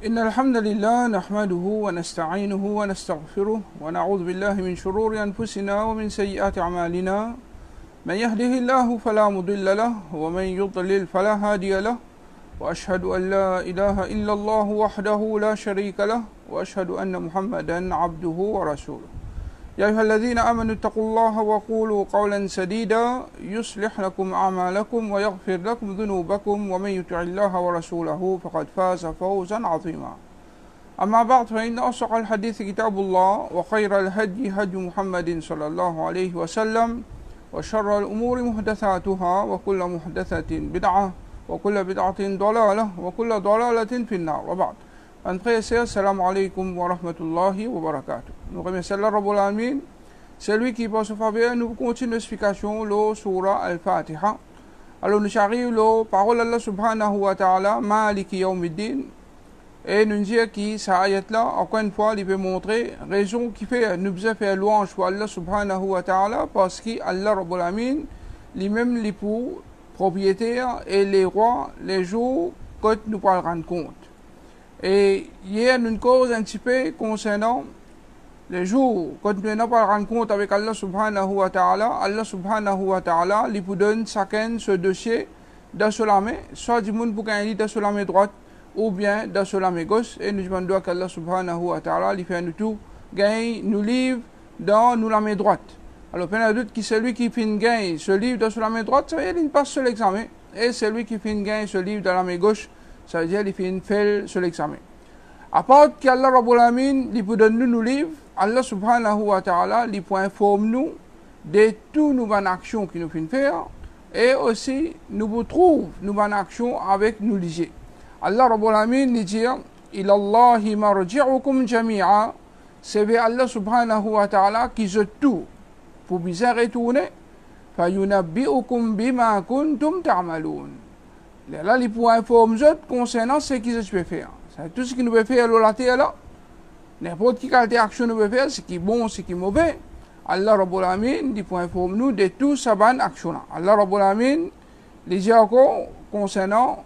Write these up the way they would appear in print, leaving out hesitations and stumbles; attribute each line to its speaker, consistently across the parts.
Speaker 1: إن الحمد لله نحمده ونستعينه ونستغفره ونعوذ بالله من شرور أنفسنا ومن سيئات أعمالنا من يهده الله فلا مضل له ومن يضلل فلا هادي له وأشهد أن لا إله إلا الله وحده لا شريك له وأشهد أن محمدا عبده ورسوله يا أيها الذين آمنوا اتقوا الله وقولوا قولا سديدا يصلح لكم أعمالكم ويغفر لكم ذنوبكم ومن يطع الله ورسوله فقد فاز فوزا عظيما أما بعد فإن أصدق الحديث كتاب الله وخير الهدي هدي محمد صلى الله عليه وسلم وشر الأمور محدثاتها وكل محدثة بدعة وكل بدعة ضلالة وكل ضلالة في النار وبعد. Frères et sœurs, assalamu alaikum wa rahmatullahi wa barakatuh. Nous remercions Allah Rabbul Alamin, c'est lui qui, par sa faveur, nous continue l'explication de la Surah Al-Fatiha. Alors nous arrivons à la parole d'Allah subhanahu wa ta'ala, Maliki yawmiddin, et nous disons que cette ayat-là, encore une fois, il peut montrer la raison qui fait nous faire louange pour Allah subhanahu wa ta'ala, parce qu'Allah Rabbul Alamin, lui-même, les pour propriétaires et les rois, les jours, quand nous parlons rendre compte. Et hier, nous cause un petit peu concernant les jours, quand nous n'avons pas rendre compte avec Allah subhanahu wa ta'ala, il vous donne chacun ce dossier dans la main, soit du monde pour gagner dans la main droite, ou bien dans la main gauche, et nous demandons qu'Allah subhanahu wa ta'ala, il fait nous tout, gagne, nous livre dans la main droite. Alors, pendant doute que celui qui finit gagner ce livre dans la main droite, ça veut dire qu'il passe sur l'examen, et celui qui finit gagner ce livre dans la main gauche, ça veut dire qu'il fait une fail sur l'examen. À part qu'Allah Rabbul Alamin, il peut donner nous livres, Allah subhanahu wa ta'ala, il peut informer nous de toutes nos bonnes actions qui nous font faire, et aussi nous trouve nos bonnes actions avec nous liés. Allah Rabbul Alamin, il dit, Ilallahi marji'ukum jami'a, c'est vers Allah subhanahu wa ta'ala qui se tout pour bien retourner, fayunabbi'ukum bima kuntum ta'maloun. Là, il peut informer concernant ce qu'ils peuvent faire. Tout ce qu'ils nous peuvent faire la terre là, n'importe quelle action nous peut faire, ce qui est bon, ce qui est mauvais. Allah Rabbul Alamin, il peut informer nous de tout ces bonnes actions là. Allah Rabbul Alamin, il dit encore concernant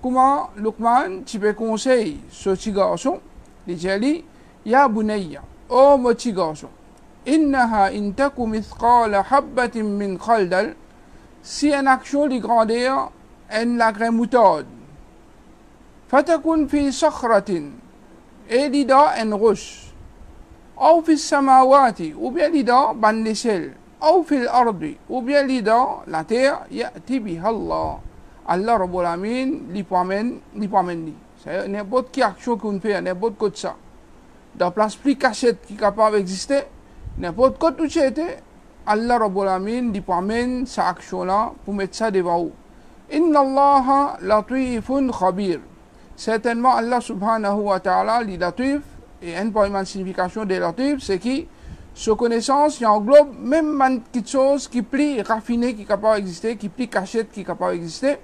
Speaker 1: comment Luqman, tu peux conseiller ce petit garçon. Il dit, Ya bunayya, oh mon petit garçon, innaha intaku mithqala habbatin min khaldal, si une action de grandeur, en la graine moutarde. Fatakun fi sakhratin, et lida en roche. Ou fi samawati, ou bien lida ban les ciels. Ou fi l'ardi, ou bien lida la terre, ya'ti biha Allah. Allah Rabbul Alamin, li promène li. C'est n'importe quelle action qu'on fait, n'importe quoi de ça. Dans la place plus cachette qui est capable d'exister, n'importe quoi de tout ça, Allah Rabbul Alamin, li promène sa action-là pour mettre ça devant vous. Inna Allah latifun khabir. Certainement, Allah subhanahu wa ta'ala, li latif, et une signification de latif, c'est que sa connaissance, il englobe même une petite chose qui est plus raffinée, qui est capable d'exister, qui est plus cachette, qui est capable d'exister.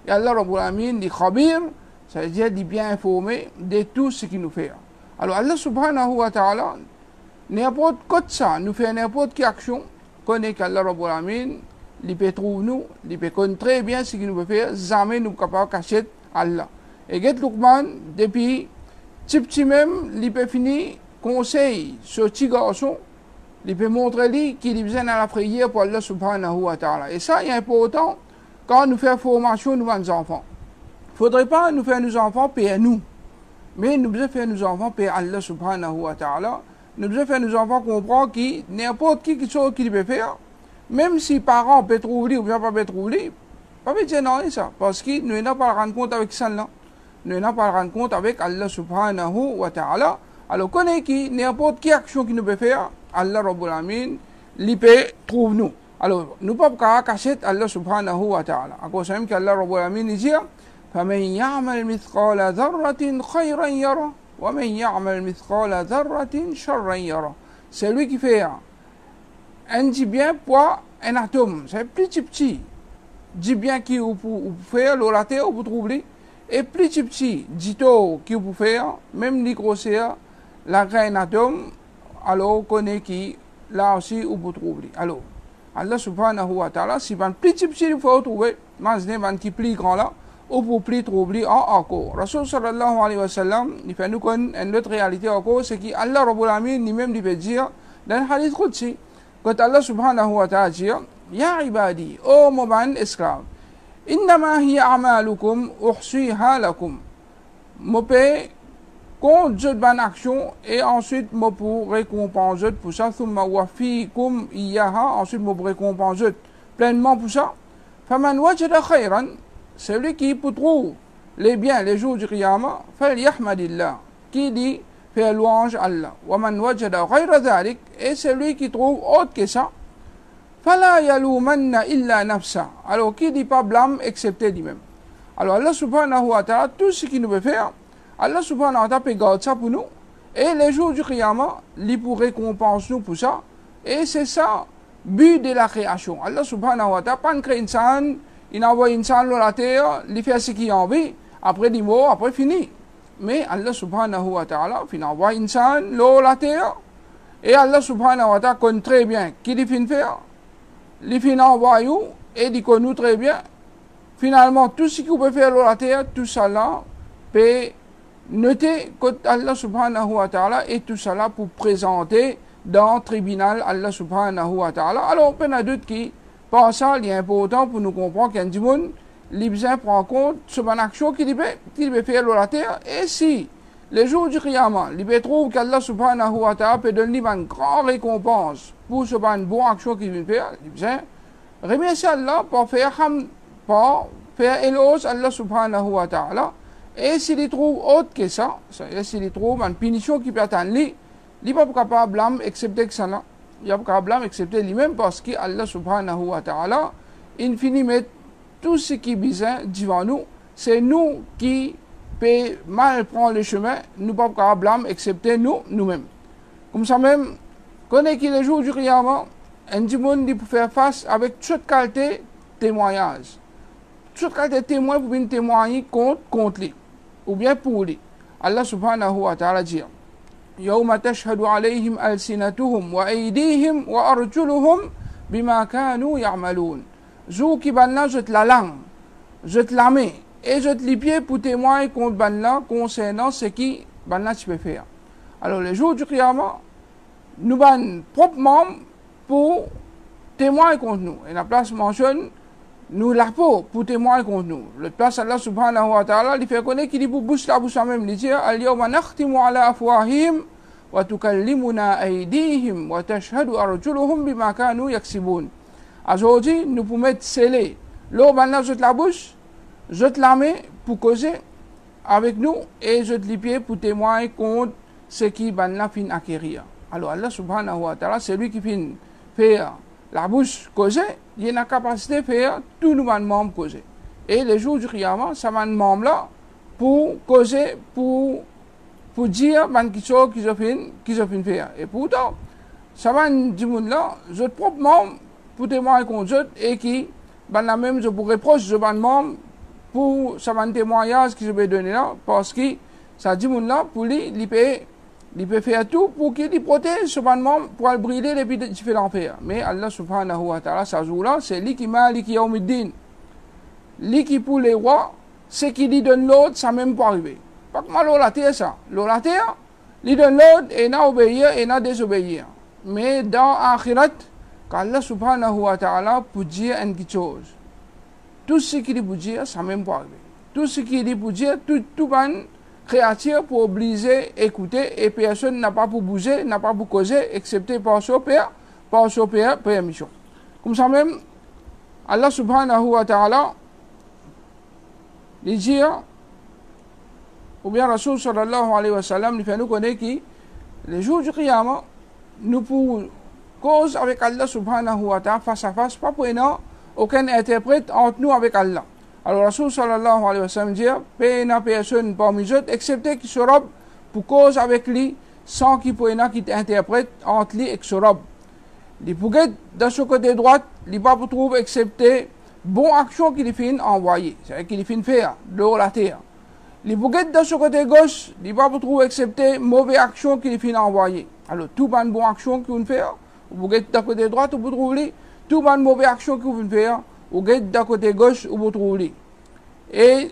Speaker 1: Et Allah Rabbul Alamin, li khabir, ça veut dire, il est bien informé de tout ce qu'il nous fait. Alors, Allah subhanahu wa ta'ala, n'importe quoi de ça, nous fait n'importe quelle action, connaît qu'Allah Rabbul Alamin, il peut trouver nous, il peut connaître très bien ce qu'il nous peut faire, jamais nous sommes capables de cacher Allah. Et Get Luqman, depuis petit même, il peut finir conseil ce petit garçon, il peut montrer lui qu'il a besoin de la prière pour Allah subhanahu wa ta'ala. Et ça, il est important quand nous faisons formation nous nos enfants. Il ne faudrait pas nous faire nos enfants payer nous, mais nous devons faire nos enfants payer Allah subhanahu wa ta'ala. Nous devons faire nos enfants comprendre que n'importe qui chose qu'il peut faire, même si les parents peuvent trouver ou bien pas trouver, pas dire non ça, parce que nous n'avons pas à rendre compte avec ça là. Nous n'avons pas à rendre compte avec Allah subhanahu wa ta'ala. Alors, connaissez que n'importe quelle action qu'il nous peut faire, Allah Rabbul Alamin, il peut trouver nous. Alors, nous ne pouvons pas cacher Allah subhanahu wa ta'ala. À cause de Allah Rabbul Alamin dit, فَمَنْ يَعْمَلْ مِثْقَالَ ذَرَّةٍ خَيْرًا يَرَهُ وَمَنْ يَعْمَلْ مِثْقَالَ ذَرَّةٍ شَرًّا يَرَهُ. C'est lui qui fait un dit bien pour un atome, c'est petit, dit bien qui vous pouvez faire, la terre vous trouver, et petit, dit tout qui vous faire, même les grossières, la graine atome, alors connaît qui, là aussi vous pouvez trouver. Alors, Allah subhanahu wa ta'ala, si vous petit, vous faut trouver, mais vous qui plus grand là, ou pour plus trouver encore. Rasul sallallahu alayhi wa sallam, il fait nous connaître une autre réalité encore, c'est qu'Allah Rabbul Alamin lui-même lui veut dire dans le hadith Qudsi, quand Allah subhanahu wa ta'ala dit, Ya ibadi, ô mon ban esclave, innama hiya a'malukum uhsiha lakum. Mon paix compte je ban action et ensuite moi pour récompenser pour ça, thumma wafikum iyaha, ensuite moi pour récompenser pleinement pour ça. Faman wajada khayran, celui qui peut trouver les biens les jours du Qiyamah, falyahmadillah, qui dit fait louange à Allah. Waman wajada ghayra dhalik, et celui qui trouve autre que ça, fala yalumanna illa nafsa, alors qui dit pas blâme excepté lui-même. Alors Allah subhanahu wa ta'ala, tout ce qu'il nous veut faire, Allah subhanahu wa ta'ala peut garder ça pour nous, et les jours du Qiyamah, il pour récompenser nous pour ça, et c'est ça, but de la création. Allah subhanahu wa ta'ala, pas créer une scène, il envoie une scène sur la terre, il fait ce qu'il a envie, après il mort, après fini. Mais Allah subhanahu wa ta'ala, il envoie une scène sur la terre, et Allah subhanahu wa ta'ala connaît très bien qui il fait faire, il fait envoyer, et il connaît très bien. Finalement, tout ce qu'il peut faire sur la terre, tout ça là, peut noter que Allah subhanahu wa ta'ala, et tout ça là pour présenter dans le tribunal Allah subhanahu wa ta'ala. Alors, on a d'autres qui pensent ça, il est important pour nous comprendre qu'un monde, il prend en compte ce bonne action qu'il peut faire sur la terre. Et si, les jours du Qiyamah, il trouve qu'Allah subhanahu wa ta'ala peut donner une grande récompense pour ce bonne action qu'il vient faire, il remercie Allah pour faire éloge Allah subhanahu wa ta'ala. Et s'il trouve autre que ça, s'il trouve une punition qui peut attendre lui, il n'est pas capable de blâmer excepté que ça là. Il n'est pas capable de blâmer excepté lui-même parce que Allah subhanahu wa ta'ala, il finit mettre tout ce qui est bizarre devant nous. C'est nous qui peut mal prendre le chemin, nous ne sommes pas capables de blâmer excepté nous-mêmes. Comme ça même, quand on est les jours du Qiyamah, un monde peut faire face avec toute qualité de témoignage. Toute qualité de témoin pour venir témoigner contre lui, ou bien pour lui. Allah subhanahu wa ta'ala dit, يوم تشهد عليهم ألسنتهم وأيديهم وأرجلهم بما كانوا يعملون. Jour qui banna jette la langue, jette la main et jette les pieds pour témoigner contre banna concernant ce qui banna tu peux faire. Alors le jour du Qiyamah, nous ban proprement pour témoigner contre nous. Et la place mentionne nous la peau pour témoigner contre nous. Le place Allah subhanahu wa ta'ala, il fait connaître qu'il dit pour bouche la bouche même, il dit al-yawma nakhtimu ala afwahihim wa tukallimuna aydihim wa tashhadu arjuluhum bima kanu yaksibun. Aujourd'hui, nous pouvons mettre scellé. L'eau maintenant jette la bouche, jette la main pour causer avec nous et jette les pieds pour témoigner contre ce qui maintenant fin acquérir. Alors Allah subhanahu wa ta'ala, c'est lui qui fin faire la bouche causer, il a la capacité de faire tout le membres causer. Et le jour du Qiyamah, ça va membre là pour causer, pour dire quelque chose qu'ils ont fait faire. Et pourtant, ça va dire là, je propre membre pour témoigner contre eux et qui, la même, je vous reproche, je vais membre pour ça va un témoignage que je vais donner là, parce que ça dit là, pour lui, il peut faire tout pour qu'il protège ce membre pour le brûler depuis différents faire. Mais Allah subhanahu wa ta'ala, ça joue là, c'est lui qui m'a, lui qui yawmiddin. Lui qui pour les rois, ce qu'il lui donne l'autre, ça même pas arriver. Pas que mal la terre ça. La terre, lui donne l'autre et n'a obéir et n'a désobéir. Mais dans Akhirat, qu'Allah subhanahu wa ta'ala pour dire une chose. Tout ce qu'il dit pour dire, ça même pas arriver. Tout ce qu'il dit pour dire, tout ban créature pour obliger, écouter, et personne n'a pas pour bouger, n'a pas pour causer, excepté par son permission. Comme ça même, Allah subhanahu wa ta'ala, il dit, ou bien Rasul sallallahu alayhi wa sallam, il fait nous connaître que les jours du Qiyamah, nous pour cause avec Allah subhanahu wa ta'ala face à face, pas pour aucun interprète entre nous avec Allah. Alors Rasul sallallahu alayhi wa sallam dit, pas personne parmi eux, excepté qui se robe pour cause avec lui, sans qu'il puisse qui interprète entre lui et ce robe. Les pouguettes de ce côté droit, il pas pour trouver excepté bonne action qu'il finit envoyer, c'est-à-dire qu'il finit faire de la terre. Les pouguettes de ce côté gauche, il pas pour trouver excepté mauvaise action qu'il finit envoyer. Alors tout bonne bonne action qu'il fait, ou pouguettes de côté droit, vous trouvez tout bonne mauvaise action qu'il fait, ou pouguettes de côté gauche, vous trouvez. Et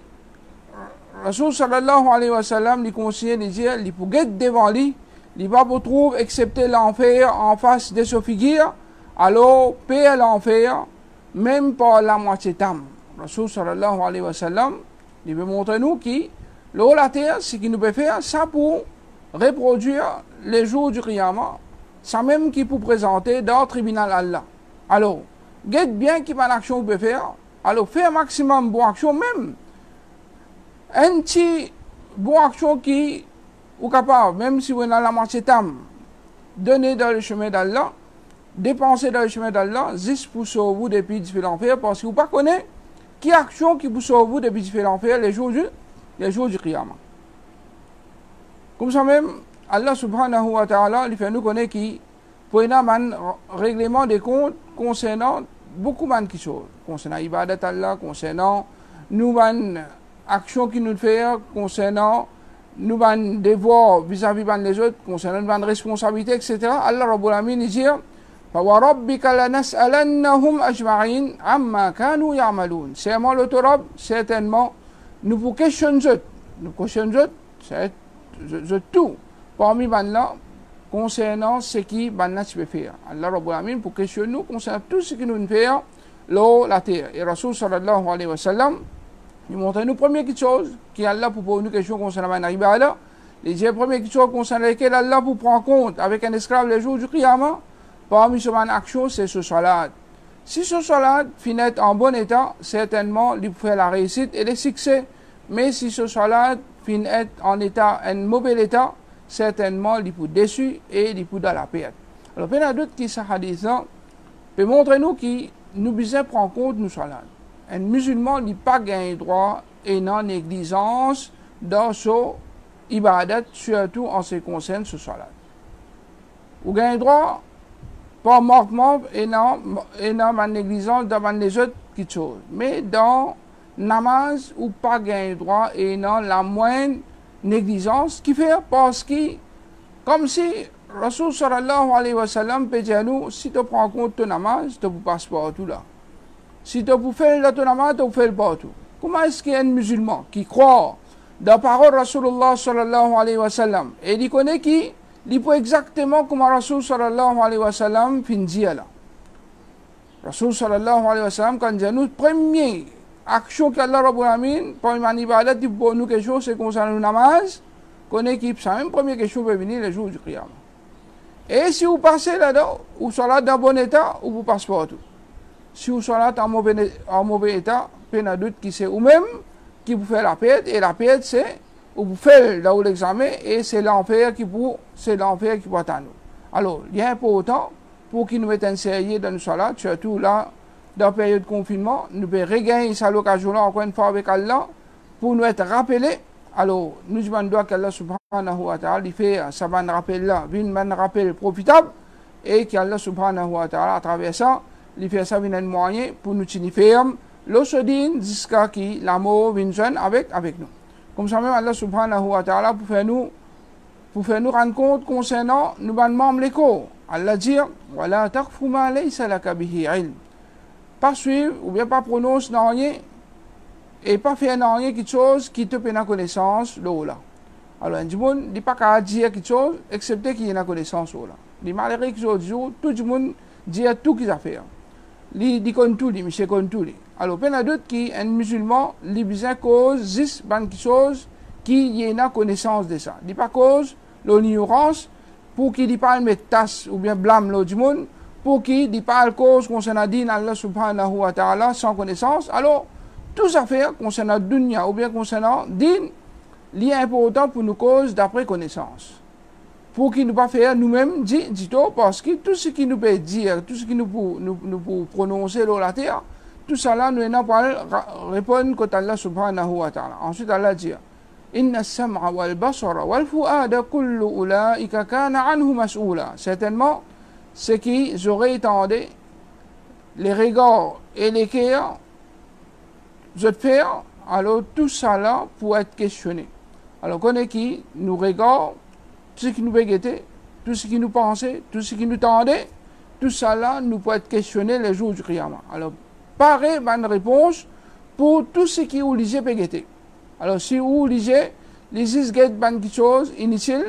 Speaker 1: Rasul sallallahu alayhi wa sallam lui conseillait de dire, il pour guetter devant lui, il va pas trouver excepté l'enfer en face de sa figure, alors paix à l'enfer, même par la moitié d'âme. Rasul sallallahu alayhi wa sallam, il veut montrer nous que l'eau la terre, ce qu'il nous peut faire, ça pour reproduire les jours du Qiyamah, ça même qui pour présenter dans le tribunal Allah. Alors, guette bien qui va l'action peut faire, alors fais un maximum de bonne action même. Un petit bonne action qui est capable, même si vous êtes dans la moitié d'âme, donner dans le chemin d'Allah, dépenser dans le chemin d'Allah, juste pour sauver vous depuis du l'enfer, parce que vous ne connaissez pas qui action qui vous sauve vous depuis du l'enfer les jours du Qiyamah. Comme ça même, Allah subhanahu wa ta'ala, il fait nous connaître qui, pour un règlement des comptes concernant beaucoup de choses, concernant l'ibadat Allah, concernant nous actions qui nous fait, concernant nous devoirs vis-à-vis les autres, concernant nos responsabilités, etc. Allah Rabbul Alamin dit فَوَرَبِّكَ لَنَسْأَلَنَّهُمْ أَجْمَعِينَ عَمَّا كَانُوا يَعْمَلُونَ. Certainement l'autorab, certainement, nous vous questionnons, c'est tout, parmi là, concernant ce qui là tu peux faire. Allah Rabbul Alamin pour questionner nous concernant tout ce qui nous fait l'eau, la terre. Et Rasul sallallahu alayhi wa sallam, il montre nous première chose qui Allah pour poser une question concernant la ibada. Les premières choses concernant lesquelles Allah pour prendre compte avec un esclave les jours du Qiyamah, parmi ces actions, c'est ce salat. Si ce salat finit en bon état, certainement, il peut faire la réussite et le succès. Mais si ce salat finit en état, un mauvais état, certainement, il peut déçu et il peut dans la perte. Alors, il y a d'autres qui ce hadith peut montrer nous qui nous besoin prendre compte nous salat. Un musulman n'a pas gagné droit et non négligence dans son ibadat, surtout en ce qui concerne ce salat. Vous gagnez droit pas manquement et non ma négligence devant les autres qui choses. Mais dans namaz, ou pas gagner droit et non la moindre négligence qui fait parce que, comme si Rasul sallallahu alayhi wa sallam peut dire nous, si tu prends compte ton namaz, tu ne passes pas tout là. Si tu peux faire ton namaz, tu ne fais pas tout. Comment est-ce qu'il y a un musulman qui croit dans la parole de Rasulullah sallallahu alayhi wa sallam et il connaît qui il peut exactement comme Rasul sallallahu alayhi wa sallam fin dit là. Rasul sallallahu alayhi wa sallam quand dit nous première action qu'Allah Rabbul Alamin pour une ibadat pour nous quelque chose c'est concernant le namaz connaît qui ça même première question peut venir les jours du Qiyamah. Et si vous passez là-dedans ou salat dans bon état ou vous passez pas tout. Si vous salat en mauvais état, peu de doute qui c'est ou même qui vous fait la perte et la perte c'est ou vous faites là où l'examen et c'est l'enfer qui peut attendre. Alors, il est important pour qu'ils nous mettent un sérieux dans le salat, surtout là, dans la période de confinement, nous pouvons regagner cette occasion-là encore une fois avec Allah pour nous être rappelés. Alors, nous demandons qu'Allah subhanahu wa ta'ala il fait ça un rappel-là, un rappel profitable et qu'Allah subhanahu wa ta'ala à travers ça, il fait ça un moyen pour nous tenir ferme, le sodine jusqu'à qui l'amour vienne avec nous. Comme ça même Allah subhanahu wa ta'ala pour faire nous rendre compte concernant nous membres l'écho. Allah dit wala taqfu ma laysa laka bihi ilm. Pas suivre ou bien pas prononcer dans rien et pas faire dans rien quelque chose qui te donne connaissance là. Alors un monde dit pas qu'à dire quelque chose excepté qu'il y ait une connaissance là. Les malheureux qui sont tout le monde dit tout qu'ils a fait. Il dit qu'on tout, monsieur qu'on tout. Alors, il y a d'autres qui, un musulman, il besoin cause juste quelque chose qui y ait une connaissance de ça. Il pas cause l'ignorance pour qu'il ne parle pas de tasse ou bien blâme l'autre monde, pour qu'il ne parle cause concernant din Allah subhanahu wa ta'ala sans connaissance. Alors, tout ça fait concernant dunya ou bien concernant din, il est important pour nous cause d'après connaissance. Pour qu'il ne pas faire nous-mêmes, dit-on, parce que tout ce qui nous peut dire, tout ce qui nous peut prononcer dans la terre, tout ça là, nous n'avons pas répondre qu'à Allah subhanahu wa ta'ala. Ensuite, Allah dit Inna as-sam'a wal basara wal fu'ada kullu ulaika kana anhu mas'oula. Certainement, ce qui j'aurais entendu, les regards et les cœurs, je te faire, alors tout ça là pour être questionné. Alors, qu'on est qui nous regarde, tout ce qui nous guettait, tout ce qui nous pensait, tout ce qui nous tendait, tout ça là nous peut être questionné les jours du Qiyamah. Alors, pareil, bonne réponse pour tout ce qui est obligé de guetter. Alors, si vous lisez, lisez quelque chose inutile,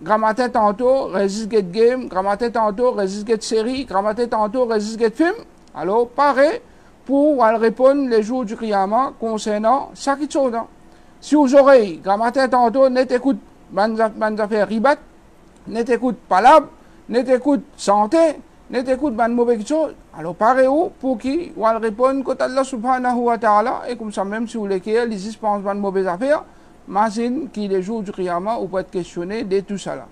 Speaker 1: grammaire tantôt, résiste get game, grammaire tantôt, résiste get série, grammaire tantôt, résiste get film. Alors, pareil, pour répondre les jours du Qiyamah concernant chaque chose. Si vous aurez grammaire tantôt, net écoute, ban affaire ribat, net écoute palabre, net écoute santé, net écoute ban mauvais chose. Alors, pareil, pour qui vous répondre quand Allah subhanahu wa ta'ala, et comme ça, même si vous les lisez, pensent ban mauvais affaire, imagine qui les jours du Qiyamah, vous pouvez être questionné de tout ça là.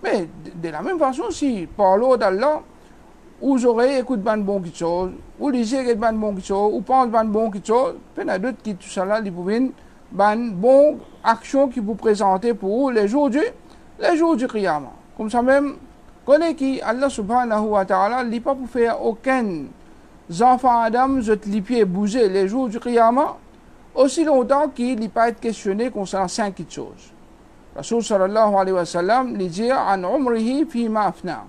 Speaker 1: Mais de la même façon, si par l'eau d'Allah, vous aurez écoute ban bon qui chose, ou lisez ban bon qui chose, ou pense ban bon qui chose, puis il y a d'autres qui tout ça là, ils peuvent ban bon action qui vous présentez pour vous les jours du Qiyamah. Comme ça même, connaît qui Allah subhanahu wa ta'ala, il pas pour faire aucun enfant Adam, je te les pieds bouger les jours du Qiyamah, aussi longtemps qu'il n'y pas être questionné concernant 5 choses. Rasul sallallahu alayhi wa sallam lui dit an umrihi fi ma afna.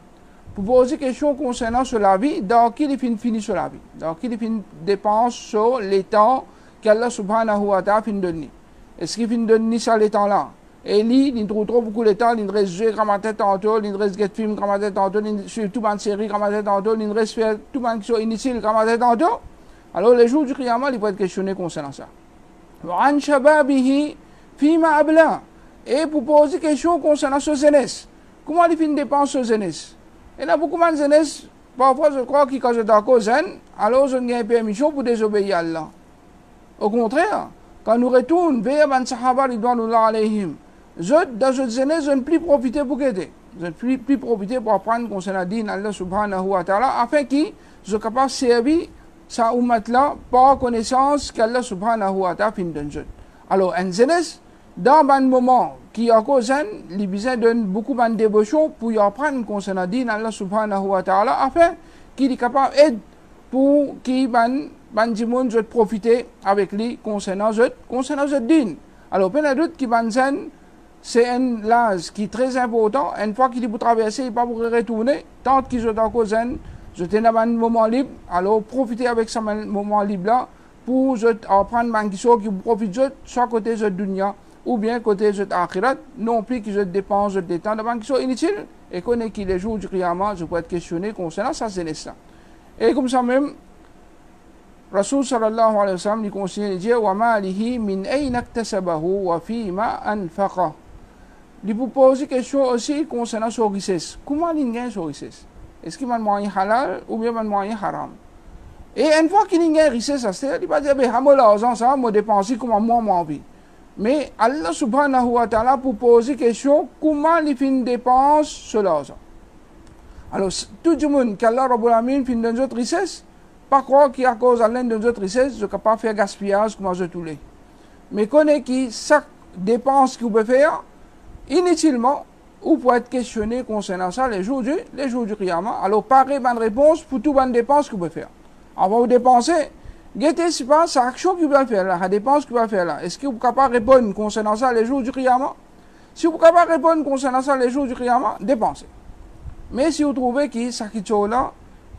Speaker 1: Pour poser question concernant sur la vie, dans qui il finit sur la vie, dans qui il dépense sur les temps qu'Allah subhanahu wa ta'ala finit donner. Est-ce qu'il finit donner ça les temps là? Et lui, il trouve trop beaucoup de temps, il reste jouer grammaire tantôt, il reste get film grammaire tantôt, il suit tout une série grammaire tantôt, il reste faire tout une chose inutile grammaire tantôt. Alors les jours du Qiyamah, il peut être questionné concernant ça. وعن شبابه فيما أبلى. Et pour poser question concernant ce jeunesse, comment il fait une dépense sur jeunesse? Il y a beaucoup de jeunesse, parfois je crois que quand je suis d'accord jeune, alors je n'ai pas permission pour désobéir à Allah. Au contraire, quand nous retournons vers les Sahaba ridwanullah alayhim, dans cette jeunesse, je ne plus profiter pour aider. Je ne plus profiter pour apprendre concernant le din Allah subhanahu wa ta'ala, afin que je sois capable de servir sa ummat là par connaissance qu'Allah subhanahu wa ta'ala fin d'un jeune. Alors, un jeunesse, dans un moment qui a cause les besoins donne beaucoup de dévotion pour y apprendre concernant le din Allah subhanahu wa ta'ala, afin qu'il est capable d'aide pour qu'il du monde je profiter avec lui concernant ce din. Alors, il y a d'autres qui c'est un âge qui est très important. Une fois qu'il est pour traverser, il ne peut pas retourner. Tant qu'il est en cause, je tenais un moment libre. Alors, profitez avec ce moment libre-là pour apprendre un chose qui vous profite soit côté de dunya ou bien côté de akhirat. Non plus que je dépense des temps de un chose inutile. Et qu'on est qui les jours du Qiyamah, je peux être questionné concernant ça, c'est ça. Et comme ça même, Rasul sallallahu alayhi wa sallam, il conseille de dire wa malihi min ayna iktasabahu wa fima anfaqa. Il vous pose une question aussi concernant son richesse. Comment il gagne son richesse? Est-ce qu'il a un moyen halal ou bien un moyen haram? Et une fois qu'il gagne richesse, il va dire, l'argent, ça, je dépense comme moi, envie. Mais Allah subhanahu wa ta'ala pour poser question, comment il fait une dépense sur l'argent? Alors, tout le monde qu'Allah Rabbul Alamin fait dans notre richesse, pas croire qu'à cause de l'un de notre richesse, je ne peux pas faire gaspillage comme je tous les. Mais connaît qui chaque dépense qu'il peut faire, inutilement, ou pour être questionné concernant ça les jours du Qiyamah. Alors, pareil, bonne réponse pour toute bonne dépense que vous pouvez faire. Avant de dépenser, guettez si pas sa action que vous pouvez faire là, la dépense que vous pouvez faire là. Est-ce que vous êtes capable de répondre concernant ça les jours du Qiyamah? Si vous êtes capable de répondre concernant ça les jours du Qiyamah, dépensez. Mais si vous trouvez que ça qui est là,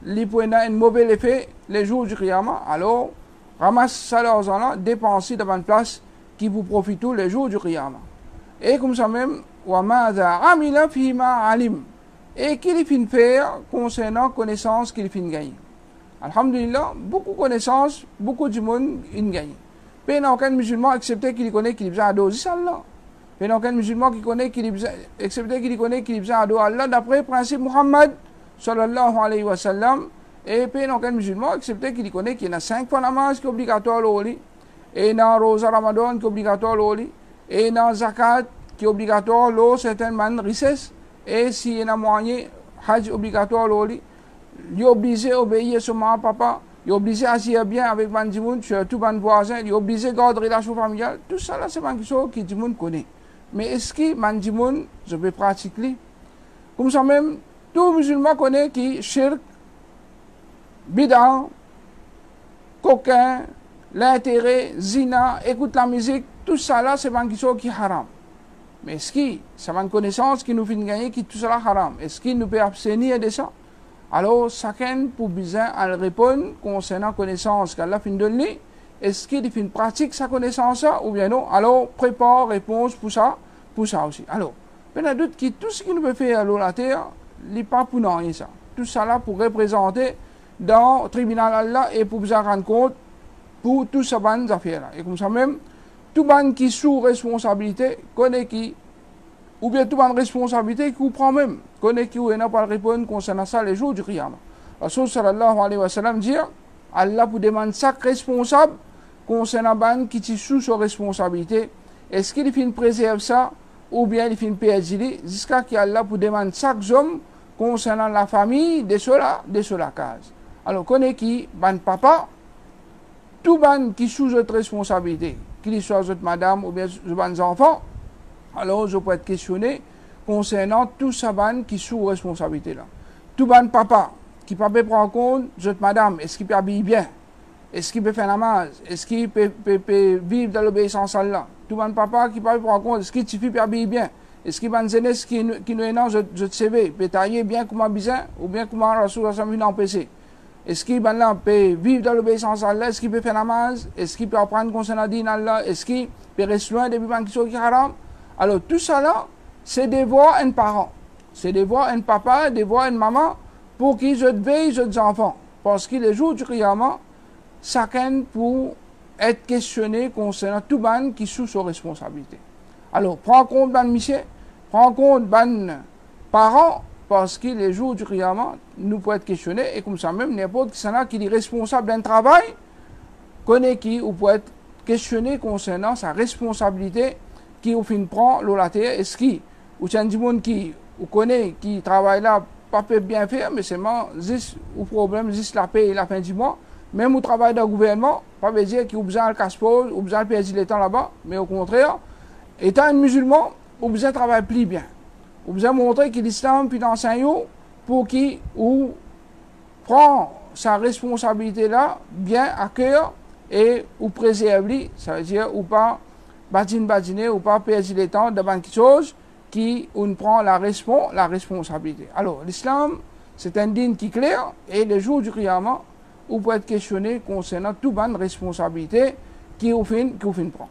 Speaker 1: il peut avoir un mauvais effet les jours du Qiyamah, alors ramassez ça l'argent là, dépensez dans une place qui vous profite tous les jours du Qiyamah. Et comme ça même, et qu'il finit faire concernant connaissance qu'il finit gagner. Alhamdulillah, beaucoup de connaissances, beaucoup de monde in gagne. Mais il n'y a aucun musulman accepté qu'il connaît qu'il besoin de Allah. Il n'y a aucun musulman qui connaît qu'il accepté qu'il connaît qu'il besoin de Allah d'après le principe Muhammad sallallahu alayhi wa sallam. Et puis il n'y a aucun musulman accepté qu'il connaît qu'il y a 5 fois namaz qui est obligatoire au lit. Et il y a Rosa Ramadan qui est obligatoire au lit. Et il y a Zakat qui est obligatoire l'eau, certaines richesses, et s'il y a moyen, Hajj obligatoire l'eau, il est obligé d'obéir à son maman, papa, il est obligé d'agir bien avec Bandimoun, surtout les voisins, il est obligé de garder la relation familiale. Tout ça, c'est quelque chose que tout le monde connaît. Mais est-ce que Bandimoun, je peux pratiquer? Comme ça même, tout musulman connaît qui shirk, bid'a, coquin, l'intérêt, zina, écoute la musique, tout ça là, c'est quelque chose qui est haram. Mais est-ce que c'est une connaissance qui nous fait gagner qui tout cela haram? Est-ce qu'il nous peut abstenir de ça? Alors, chacun pour besoin à répondre concernant la connaissance qu'Allah fait donner est-ce qu'il fait une pratique sa connaissance ou bien non? Alors, prépare réponse pour ça aussi. Alors, il y a d'autres qui, tout ce qu'il peut faire à la terre, il n'est pas pour rien ça. Tout ça là pour représenter dans le tribunal là et pour vous rendre compte pour tout ça bonnes affaires là. Et comme ça même, tout ban qui sous responsabilité, connaît qui, ou bien tout ban responsabilité qui vous prend même, connaît qui ou n'a pas répondre concernant ça les jours du Qiyamah. Rasul sallallahu alayhi wa sallam dit, Allah pour demander ça responsable concernant ban qui est sous sa responsabilité. Est-ce qu'il fait une préserve ça ou bien il fait une perdre jusqu'à qu'Allah pour demander chaque homme concernant la famille de cela case. Alors, connaît qui, ban papa, tout ban qui sous votre responsabilité, qu'il soit votre madame ou bien votre enfant, alors je peux être questionné concernant tout ça ban qui sous responsabilité là. Tout ban papa, qui peut prendre en compte votre madame, est-ce qu'il peut habiller bien? Est-ce qu'il peut faire namaz? Est-ce qu'il peut vivre dans l'obéissance à Allah? Tout ban papa qui peut prendre en compte, est-ce qu'il suffit peut habiller bien? Est-ce qu'il y a une jeunesse qui nous est dans je CV, peut tailler bien comme un bizarre ou bien comme un Rasul sallallahu empêché? Est-ce qu'il peut vivre dans l'obéissance à Allah? Est-ce qu'il peut faire namaz? Est-ce qu'il peut apprendre concernant din Allah? Est-ce qu'il peut rester loin des bibans qui sont haram? Alors tout ça là, c'est devoir un parent. C'est devoir un papa, devoir une maman pour qu'ils veillent les enfants. Parce que les jours du Qiyamah, chacun pour être questionné concernant tout ban qui sous sa responsabilité. Alors prends compte ban monsieur, prends compte ban parents, parce que les jours du Qiyamah, nous pouvons être questionnés, et comme ça même, n'importe qui qui est responsable d'un travail, connaît qui, ou peut être questionné concernant sa responsabilité, qui au fin prend la terre, est-ce qu'il, ou c'est un monde qui, ou connaît, qui travaille là, pas peut bien faire, mais c'est juste, ou problème, juste la paix et la fin du mois, même au travail d'un gouvernement, pas veut dire qu'il a besoin de casse-pose, ou besoin de perdre le temps là-bas, mais au contraire, étant un musulman, ou besoin de travailler plus bien. Ou besoin de montrer que l'islam puis d'enseigner pour qu'il prend sa responsabilité là bien à cœur et ou préserve, ça veut dire ou pas badiner ou pas perdre le temps devant quelque chose qui on prend la responsabilité. Alors l'islam c'est un dîne qui est clair et le jour du Qiyamah on peut être questionné concernant toute bonne responsabilité qui au fin prend.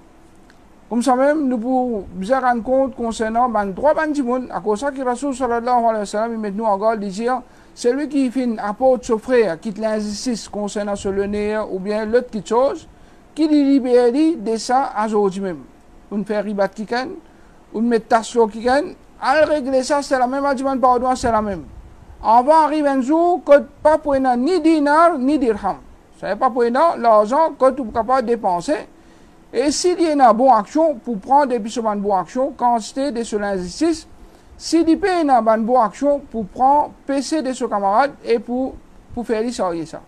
Speaker 1: Comme ça même, nous pouvons bien rendre compte concernant les droits de l'homme. À cause de ça, que Rasul sallallahu alayhi wa sallam, il met nous encore de dire, celui qui fait apporte son frère, quitte l'injustice concernant ce lenir ou bien l'autre quelque chose, qui libère de ça aujourd'hui même. On fait ribat qui can, on met taslo qui can, à régler ça, c'est la même, à dire pardon, c'est la même. Avant arrive un jour, que pas pour ni dinar, ni dirham. Ça n'est pas pour l'argent que tu es capable de dépenser. Et s'il y a une bonne action, pour prendre des bonnes bonnes actions, quantité de ce l'injustice, s'il y a une bonne action, pour prendre PC de ce camarade et pour faire ça.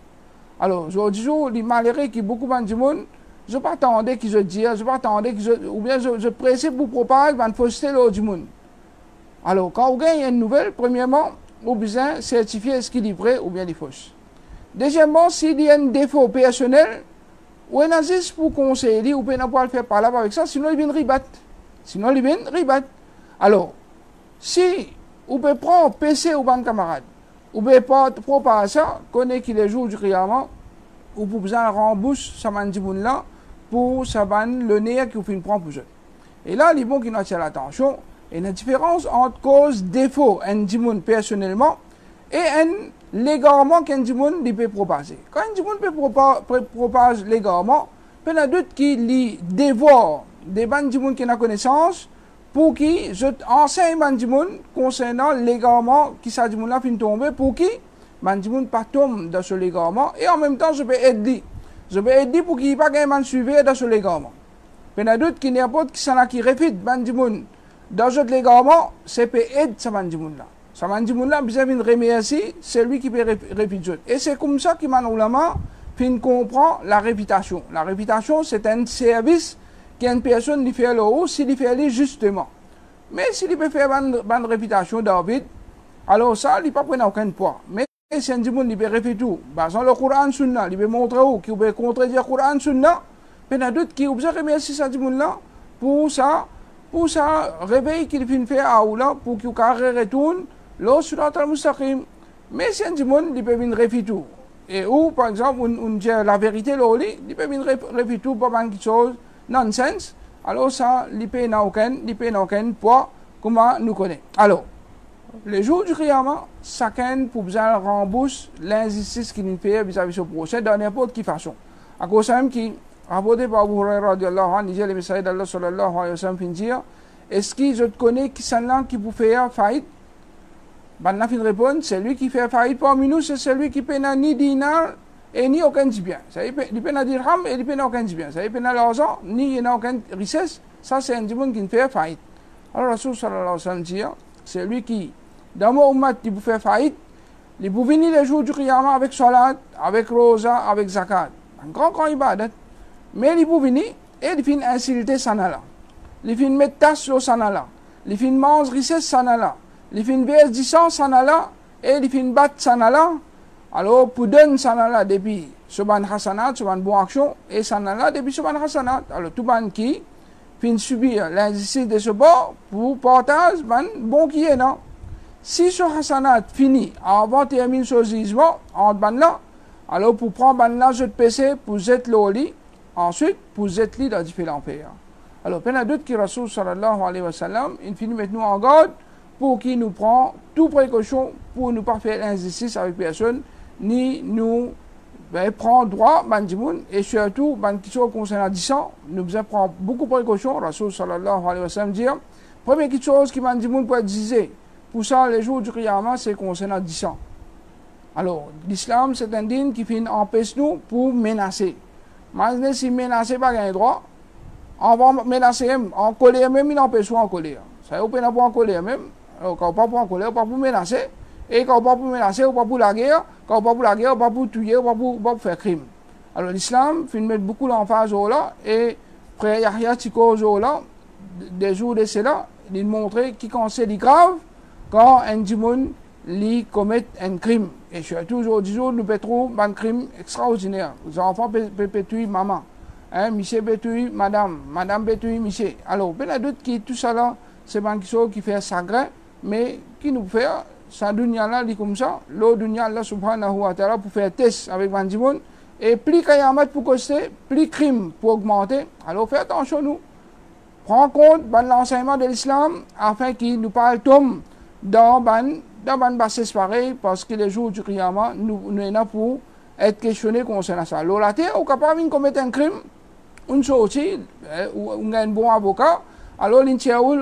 Speaker 1: Alors, je dis, les malheureux qui beaucoup de monde, je ne pas attendre qu'ils se disent, je ne pas attendre ou bien je presse pour propager une fausseté du monde. Alors, quand vous gagnez une nouvelle, premièrement, vous avez besoin de certifier est-ce qu'il est vrai ou bien il est faux. Deuxièmement, s'il y a un défaut personnel, ou un juste pour conseiller, ou bien pas le faire parler avec ça, sinon il vient ribat. Alors, si vous pouvez prendre PC ou ban camarade, ou bien pas propager ça, connaît qu'il est jour du Qiyamah, ou pour besoin rembourser ça mandimoun là, pour ça ban le nez qui vous fait prendre pour eux. Et là, les bons qui nous attirent l'attention, il y a une différence entre cause défaut, un dimoun personnellement, et un l'égarement qu'un dimoun peut propager. Quand un dimoun peut propager l'égarement, il y a d'autres qui les dévorent des bandimouns qui ont connaissance pour qui je enseigne bandimoun concernant l'égarement qui ça dimoun là fin tomber pour qui bandimoun pas tombe dans ce l'égarement et en même temps je peux aider. Je peux aider pour qu'il n'y ait pas un suivi dans ce l'égarement. Il y a d'autres qui n'importe qui sont qui refusent bandimoun dans ce l'égarement, c'est pour aider ce bandimoun là. Ça m'a dit, là, besoin de remercier celui qui peut réputer. Et c'est comme ça qu'il m'a dit, comprend la réputation. La réputation, c'est un service qu'une personne lui fait là-haut, s'il fait justement. Mais s'il peut faire une bonne réputation, David, alors ça, il ne peut pas prendre aucun poids. Mais si un monde, il peut répéter tout. Par exemple, le Coran Sunna, il peut montrer où, qu'il peut contredire le Coran Sunna, il y a d'autres qui ont besoin de remercier ce monde-là pour ça, réveil qu'il fait à Aoula, pour qu'il retourne. Lo surat al-mustaqim, mais si un monde il peut venir réfuter tout. Et ou, par exemple, on dit la vérité, il peut venir répéter pas quelque chose, nonsense. Alors ça, il peut n'a aucun poids, comment nous connaît. Alors, le jour du Qiyamah, chacun pour besoin rembourser l'injustice qu'il fait vis-à-vis de ce prochain dans n'importe quelle façon. À cause même qui, rapporté par Abu Hurairah radiallahu anhu, disait le messager d'Allah sallallahu alayhi wa sallam, dire, est-ce que je te connais qui sont là qui peut faire faillite? Ben, la fin de répondre, c'est lui qui fait faillite parmi nous, c'est celui qui paie ni dinar et ni aucun bien. Il paie dirham et il paie aucun bien. Il paie l'argent, ni il n'a aucune richesse. Ça, c'est un dimanche qui fait faillite. Alors, Rasul sallallahu alayhi wa sallam dit, c'est lui qui, dans mon ummat, il peut faire faillite, il peut venir les jours du Qiyamah avec salat, avec rosa, avec zakat. Un grand ibadat. Mais il peut venir et il fait insulter sanala. Il fait mettre tasse sur sanala. Il fait manger richesse sanala. Il fait baisse du sang sanala. Et il fait battre sanala. Alors, pour donner sanala depuis Subhan Hasanat, Subhan bonne action, et sanala depuis Subhan Hasanat. Alors, tout le monde qui fin subir l'injustice de ce bord pour partage, bon qui est non. Si ce Hasanat finit avant de terminer ce jugement, en ban là, alors pour prendre ban là, je te PC pour jeter le lit, ensuite pour jeter lit dans différents pays. Alors, pendant d'autres qui Rasul sallallahu alayhi wa sallam, il finit maintenant en garde pour qu'il nous prend toute précaution pour ne pas faire l'injustice avec personne, ni nous prendre droit, et surtout, qui sont concernant 10 ans, nous devons prendre beaucoup de précautions. Rasul sallallahu alayhi wa sallam dit, première chose qui peut être disée, pour ça, les jours du Qiyamah, c'est concernant 10 ans. Alors, l'islam, c'est un dîme qui fait empêche nous pour menacer. Maintenant, si menacer pas un droit, on va menacer en colère même, il empêche en colère. Ça veut pas en colère même. Alors, quand on pas en colère, on pas pour menacer. Et quand on pas pour menacer, on pas pour la guerre. Quand on pas pour la guerre, on pas pour tuer, on pas pour faire crime. Alors, l'islam fait mettre beaucoup l'emphase au là. Et frère Yahya Tiko au là, des jours de cela, il montrait qui conseille grave quand un dimon lui commet un crime. Et surtout aujourd'hui, nous pétrons un crime extraordinaire. Les enfants perpétuent maman. Monsieur pétue madame, madame pétue monsieur. Alors, il y a d'autres qui, tout ça là, c'est pas quelque chose qui fait sacré, mais qui nous fait, ça dunya là, comme ça, l'autre dunya là, subhanahu wa ta'ala, pour faire test avec Bandimon, et plus kayamat pour coster, plus crime pour augmenter. Alors, faites attention, nous. Prends compte de l'enseignement de l'islam, afin qu'il nous parle tom dans ban bassesse pareil, parce que les jours du Qiyamah, nous sommes là pour être questionnés concernant ça. Alors, la terre, au capable de commettre un crime, on sortit, on a un bon avocat, alors l'intiaou,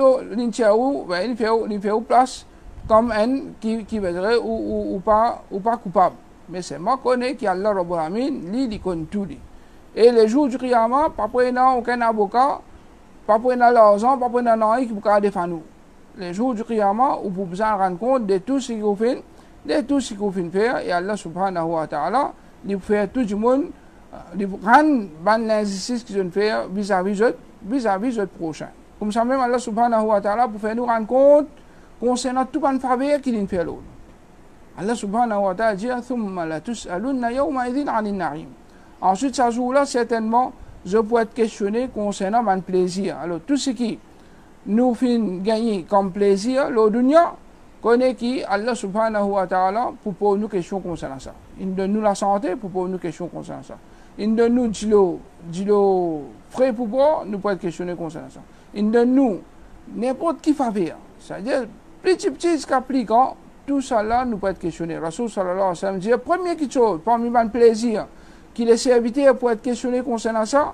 Speaker 1: il fait place comme un qui veut dire ou pas coupable. Mais c'est moi qui connais qu'Allah Rabbul Alamin, il connaît tout. Et les jours du Qiyamah, pas pour aucun avocat, pas pour l'argent, pas pour rien qui peut défendre nous. Les jours du Qiyamah, où vous besoin rendre compte de tout ce qu'il vous fait, de tout ce qu'il vous fait faire, et Allah subhanahu wa ta'ala, il fait tout le monde, il rend l'injustice qu'ils ont fait vis-à-vis de prochain. Comme ça même, Allah subhanahu wa ta'ala, pour faire nous rendre compte concernant tout le faveur qu'il a fait l'autre. Allah subhanahu wa ta'ala dit, ثُمَّ لَتُسْأَلُنَّ يَوْمَئِذٍ عَنِ النَّعِيمِ. Ensuite, ce jour-là, certainement, je peux être questionné concernant mon plaisir. Alors, tout ce qui nous fait gagner comme plaisir, le dunya, connaît qui Allah subhanahu wa ta'ala pour poser nous questions concernant ça. Il donne nous la santé pour poser nous questions concernant ça. Il donne nous du frais pour boire, nous pouvons être questionnés concernant ça. Il donne nous n'importe qui faveur. C'est-à-dire, petit qu'appliquant, tout ça là, nous pouvons être questionnés. Rasul sallallahu alayhi wa sallam dit, première chose, parmi mon plaisir, qu'il est serviteur pour être questionné concernant ça,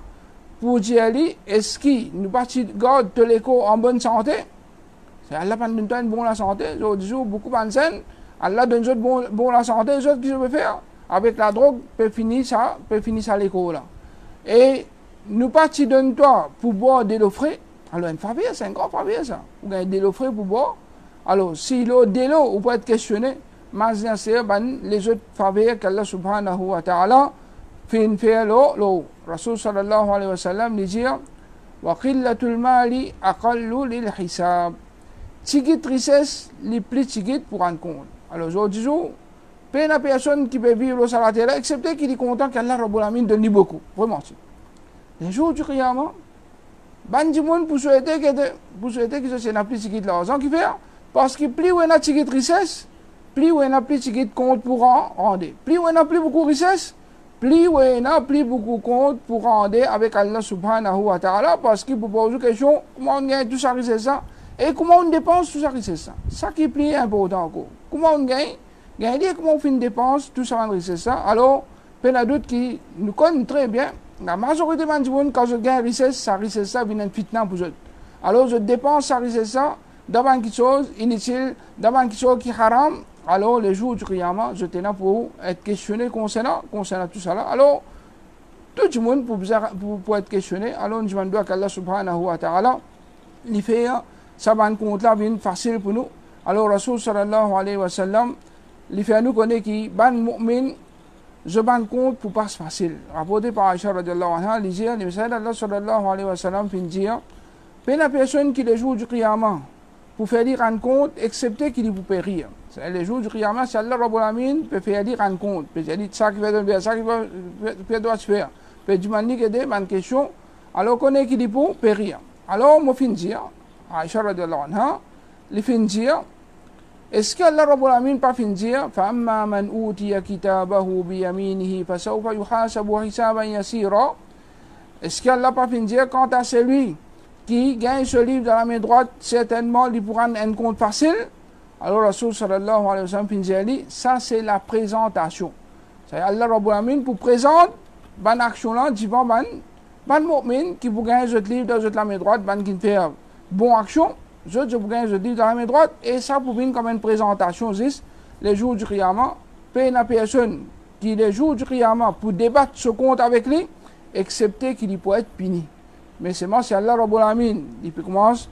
Speaker 1: pour dire, est-ce qu'il nous garde de l'écho en bonne santé? Allah donne une bonne santé, aujourd'hui, beaucoup de personnes, Allah donne une bonne santé, les autres qui se peuvent faire. Avec la drogue, peut finir ça l'écho là. Et nous pas te donne toi pour boire de l'eau frais, alors une faveur, c'est un grand faveur ça. Vous gagnez de l'eau frais pour boire. Alors, si l'eau de l'eau, vous pouvez être questionné, mais c'est les autres faveurs qu'Allah subhanahu wa ta'ala fait faire l'eau. Rasul sallallahu alayhi wa sallam dit, wa qillatul mali aqallu lil hisab. Tigit richesse, les plus tigit pour rendre compte. Alors, aujourd'hui, pas une personne qui peut vivre sur la terre, excepté qu'il est content qu'Allah Rabbul Alamin donne beaucoup. Vraiment. Les jours du Qiyamah, ban du monde pour souhaiter que ce soit plus tigit l'argent qui fait, parce que plus on a tigit richesse, plus on a plus de compte pour rendre. Plus on a plus beaucoup de richesse, plus on a plus beaucoup de compte pour rendre avec Allah subhanahu wa ta'ala, parce qu'il vous pose une question, comment on gagne tout ça richesse ça, et comment on dépense tout ça richesse ça. Ça qui est plus important encore. Comment on gagne, comment on fait une dépense, tout ça richesse ça. Alors, il y a d'autres qui nous connaissent très bien. La majorité des gens, quand je gagne richesse, ça vient une fitna pour eux. Alors, je dépense sa richesse ça, d'abord quelque chose inutile, d'abord quelque chose qui est haram. Alors, les jours du Qiyamah, je tenais pour être questionné concernant tout ça là. Alors, tout le monde pour être questionné. Alors, je demande qu'Allah subhanahu wa ta'ala, il fait ça, va compte là, bien facile pour nous. Alors, Rasul sallallahu alayhi wa sallam, il fait nous connaître qui, ban mu'min, je ban compte pour pas facile. Rapporté par Aisha radiallahu anha, il dit, le messager d'Allah sallallahu alayhi wa sallam, il dit, la personne qui les jours du Qiyamah, pour faire dire rendre compte, excepté qu'il vous périr. Les jours du Qiyamah, c'est Allah Rabbul Alamin peut faire dire rendre compte. Peut dire ça qui fait de ça qui doit se faire. Peut dire manier que des questions. Alors qu'on est qui dit pour périr. Alors moi fin dire, Aisha radiallahu anha, il fin dire, est-ce que Allah Rabbul Alamin pas fin dire, فَأَمَّا مَنْ أُوتِيَ كِتَابَهُ بِيَمِينِهِ فَسَوْفَ يُحَاسَبُ حِسَابًا يَسِيرًا. Est-ce que Allah pas fin dire quant à celui qui gagne ce livre dans la main droite, certainement il pourra un compte facile. Alors Rasul sallallahu alayhi wa sallam dit, ça c'est la présentation. C'est Allah Rabbul Alamin pour présenter ban action là, dit ban mu'min qui pour gagner ce livre dans la main droite, ban qui fait bon action, je pour gagner ce livre dans la main droite, et ça pour venir comme une présentation, les jours du Qiyamah, paye une personne qui les jours du Qiyamah pour débattre ce compte avec lui, excepté qu'il peut être puni. Mais c'est moi, c'est Allah Rabbul Alamin. Il peut commencer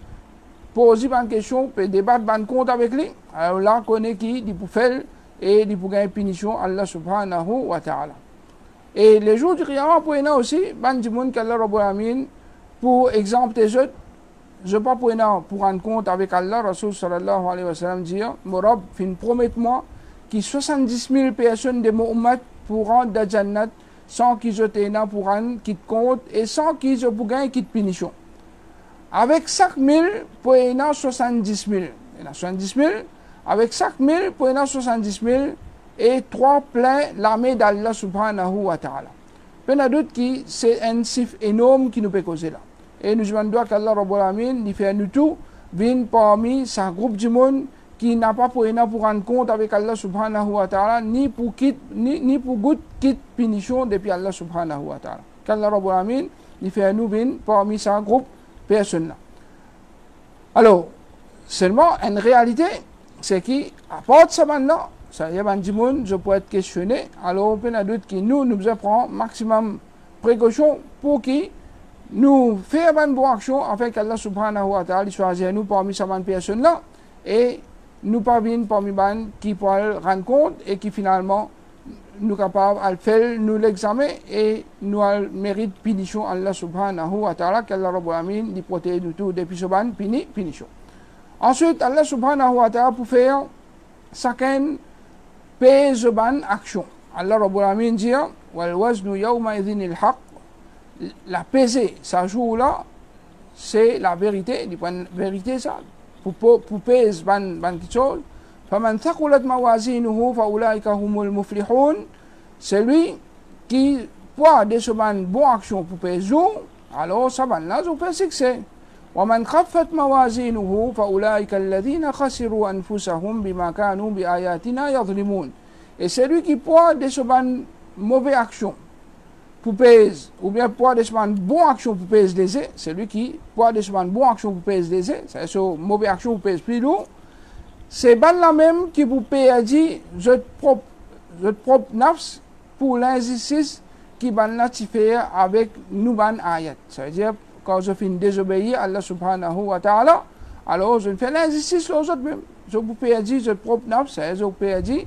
Speaker 1: poser une question, peut débattre un compte avec lui. Alors là, on connaît qui, il peut faire et il peut gagner punition, Allah subhanahu wa ta'ala. Et les jours du Qiyamah, pour nous aussi, ban du monde qu'Allah Rabbul Alamin, pour exemple, tes autres, je ne pas pour rendre compte avec Allah, Rasul sallallahu alayhi wa sallam dit, mon Rabb, fin promet-moi, qu'il 70 000 personnes de mon ummat pour rendre dans Jannat, sans qu'ils soient là pour un qui te compte et sans qu'ils soient pour gagner qui te punition. Avec 5 000, pour y avoir 70 000. Il y a 70 000. Avec 5 000, pour y avoir 70 000. Et 3 plein l'armée d'Allah subhanahu wa ta'ala. Il y a d'autres qui, c'est un chiffre énorme qui nous peut causer là. Et nous demandons qu'Allah Rabbul Alamin, il fait nous tout, vienne parmi ce groupe du monde qui n'a pas pour rendre compte avec Allah subhanahu wa ta'ala, ni pour goût quitte punition depuis Allah subhanahu wa ta'ala. Qu'Allah Rabbul Alamin, il fait nous bien parmi ce groupe de personnes là. Alors, seulement, en réalité, c'est qu'à part de ce moment-là, ça y est, du monde, je peux être questionné. Alors, on a d'autres qui nous prend maximum précaution pour qui nous faire une bonne action afin qu'Allah subhanahu wa ta'ala choisisse nous parmi ces personnes là et nous parviennent parmi les qui pourraient rendre compte et qui finalement nous capables de faire nous l'examen et nous mérite punition Allah subhanahu wa ta'ala qu'Allah Rabbul Alamin nous protège de tout depuis ce ban punition. Ensuite Allah subhanahu wa ta'ala pour faire chacun paye ce ban action. Allah Rabbul Alamin dit wal waznu yawma idhin al haqq, la pesée ça joue là c'est la vérité, la vérité ça. Pour peser quelque chose, فَمَنْ ثَقُلَتْ مَوَازِينُهُ فَأُولَٰئِكَ هُمُ الْمُفْلِحُونَ. Celui qui poids de ce bonne action pour peser, alors ça va là, vous pouvez succès. وَمَنْ خَفَّتْ مَوَازِينُهُ فَأُولَٰئِكَ الَّذِينَ خَسِرُوا أَنفُسَهُمْ بِمَا كَانُوا بِآيَاتِنَا يَظْلِمُونَ. Et celui qui poids de ce bonne mauvaise action pour peser, ou bien poids de ce bonne action pour peser les ailes, celui qui poids de ce bonne action pour peser les ailes, c'est une mauvaise action pour peser plus lourd, c'est la même qui vous paye dit, je propre nafs pour l'injustice qui va fait avec nous ban ayat. Ça veut dire, quand je finis désobéir à Allah subhanahu wa ta'ala, alors je fais l'injustice aux autres même. Je vous paye dit, je propre nafs, c'est je vous paye dit,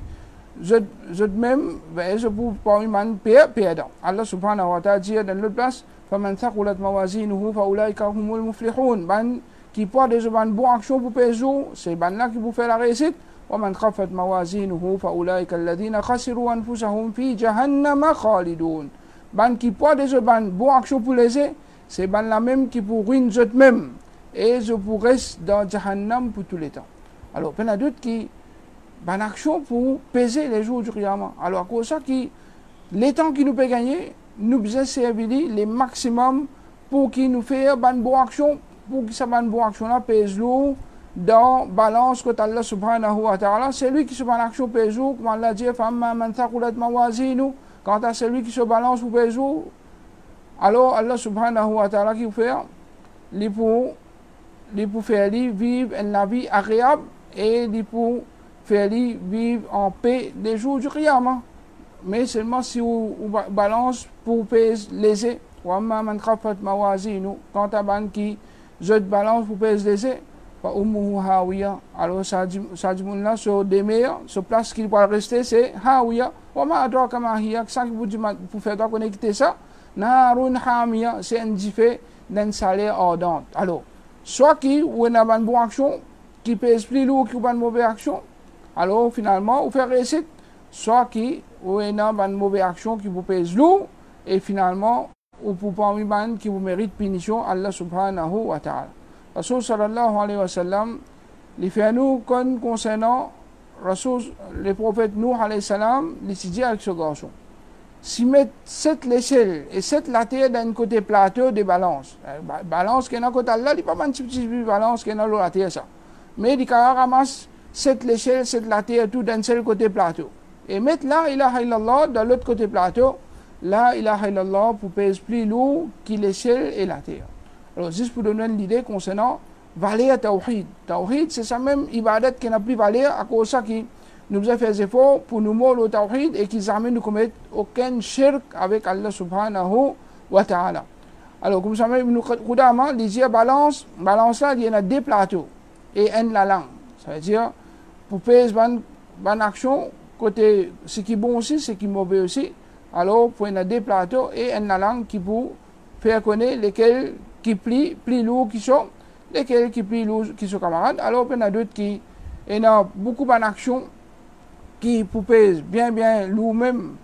Speaker 1: je même, je vous parle man perdant. Allah subhanahu wa ta'ala dit dans l'autre place, فَمَنْ ثَقُلَتْ مَوَازِينُهُ فَأُولَٰئِكَ هُمُ الْمُفْلِحُونَ. Ban qui porte des bonnes actions pour peser, c'est ban là qui vous fait la réussite. وَمَنْ خَفَّتْ مَوَازِينُهُ فَأُولَٰئِكَ الَّذِينَ خَسِرُوا أَنفُسَهُمْ فِي جَهَنَّمَ خَالِدُونَ. Ban qui porte des bonnes actions pour les aider, c'est ban là même qui pour ruiner eux-mêmes et je pour rester dans Jahannam pour tout le temps. Alors, il y a d'autres qui bonne action pour peser les jours du Qiyamah. Alors, pour ça, les temps qui nous peut gagner, nous besoin servir les maximum pour qu'il nous fait bonne bonne action, pour que cette bonne action là pèse lourd dans balance que Allah subhanahu wa ta'ala. C'est lui qui se bonne action pèse lourd, comme Allah dit, quant à celui qui se balance pour pèse lourd, alors Allah subhanahu wa ta'ala qui fait, il pour faire vivre une vie agréable et il pour faire vivre en paix les jours du Qiyamah. Mais seulement si on balance pour peser léger. Quant à ban qui je balance pour peser léger, alors ça dit là sur des meilleurs, sur place qu'il va rester, c'est Hawiya. Ça qui vous dit pour faire connecter ça, Narun Hamiya, c'est un fait d'un salaire ardent. Alors, soit qui ou une bonne action, qui pèse plus lourd que une mauvaise action, alors finalement, vous faites réussite, soit qui ou une mauvaise action qui vous pèse lourd, et finalement, ou pour parmi les qui vous mérite punition, Allah subhanahu wa ta'ala. Rasul sallallahu alayhi wa sallam, il fait nous concernant Rasul, le prophète Nuh alayhi salam, il s'est dit avec ce garçon. Si met cette l'échelle et cette la terre d'un côté plateau de balance, balance qui est dans côté là, il n'y a pas de petit balance qui est dans la terre ça. Mais il ramasse cette l'échelle, cette la terre tout d'un seul côté plateau. Et mettre la ilaha illallah dans l'autre côté plateau, la ilaha illallah pour peser plus lourd que l'échelle et la terre. Alors juste pour donner l'idée concernant valeur tawhid. Tawhid c'est ça même ibadat qui n'a plus valeur à cause de ça qui nous a fait des efforts pour nous montrer le tawhid et qui jamais nous commettent aucun shirk avec Allah subhanahu wa ta'ala. Alors comme ça même nous Qudama il dit balance là il y a deux plateaux et un la langue. Ça veut dire pour peser bonne action côté ce qui est bon aussi, ce qui est mauvais aussi. Alors pour y a deux plateaux et un la langue qui pour faire connaître lesquels qui plient plus lourd qui sont, lesquels qui plient lourd qui sont camarades. Alors il y en a d'autres qui ont beaucoup d'actions qui pèsent bien lourd même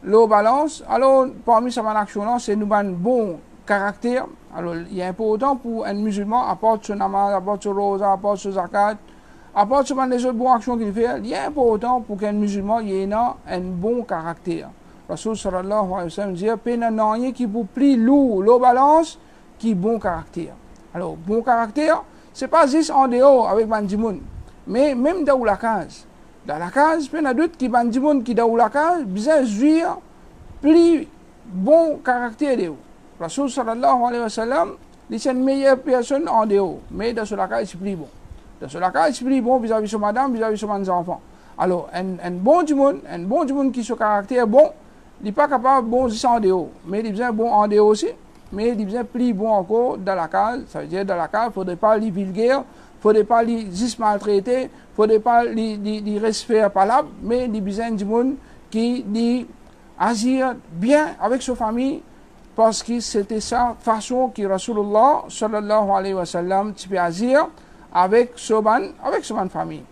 Speaker 1: l'eau balance. Alors parmi ces actions là c'est nous un bon caractère. Alors il est important pour un musulman apporte son namaz, apporte son rosa, apporte son zakat, apporte ce les autres bonnes actions qu'il fait. Il est important pour qu'un musulman ait un bon caractère. Rasul sallallahu alayhi wa sallam dit peine rien qui vous plie lourd l'eau balance qui bon caractère. Alors bon caractère c'est pas juste en dehors avec bandimoun, mais même dans la case. Dans la case, il y a d'autres qui bandimoun qui dans la case besoin jouir plus bon caractère de vous. Rasul sallallahu alayhi wa sallam il est une meilleure personne en dehors, mais dans la case c'est plus bon. Dans la case c'est plus bon vis-à-vis de madame, vis-à-vis de ses enfants. Alors un bon monde qui a ce caractère bon, il n'est pas capable de bon en dehors, mais il est bien bon en dehors aussi, mais il est bien plus bon encore dans la case. Ça veut dire dans la case, il ne faudrait pas les vulgaire, il ne faudrait pas les juste maltraiter, il ne faudrait pas les respecter palable, mais il est bien du monde qui agir bien avec sa famille, parce que c'était sa façon que Rasulullah sallallahu alayhi wa sallam peut agir avec sa famille.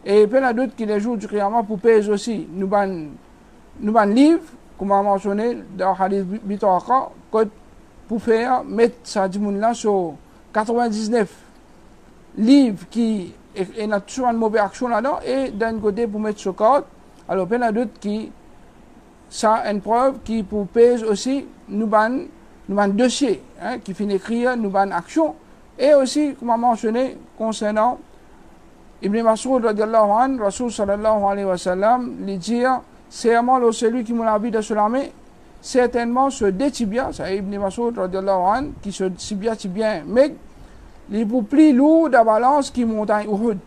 Speaker 1: Et puis il y a d'autres qui les jours du Qiyamah pour payer aussi nous ban livre, comme on a mentionné dans le hadith Bitaka, pour faire mettre ça là sur 99 livres qui est toujours une mauvaise action là-dedans, et d'un côté pour mettre sur code. Alors il y a d'autres qui ça une preuve qui pour payer aussi nous ban dossier qui finit écrire nous ban action, et aussi comme on a mentionné concernant Ibn Mas'ud radiallahu anhu, Rasul sallallahu alayhi wa sallam, lui dit serment celui qui m'a habité sur l'armée, certainement ce deux tibias, c'est Ibn Mas'ud radiallahu anhu, qui se tibia, mais il est plus lourd dans la balance qui montagne Uhud.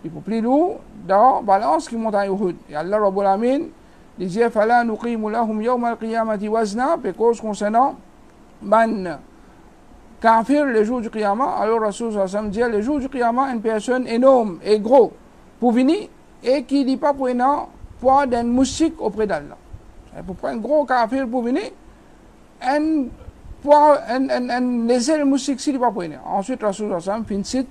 Speaker 1: Il est plus lourd dans la balance qui montagne Uhud. Et Allah Rabbul Amin, il dit fala nuqimu lahum yawm al-qiyamati wazna, parce concernant man kafir le jour du Qiyamah. Alors Rasul sallallahu alayhi wa sallam dit le jour du Qiyamah, une personne énorme et gros pour venir et qui n'est pas prenant poids d'un moustique auprès d'Allah. Pour prendre un gros kafir pour venir, un léger moustique s'il n'est pas prenant. Ensuite Rasul sallallahu alayhi wa sallam finit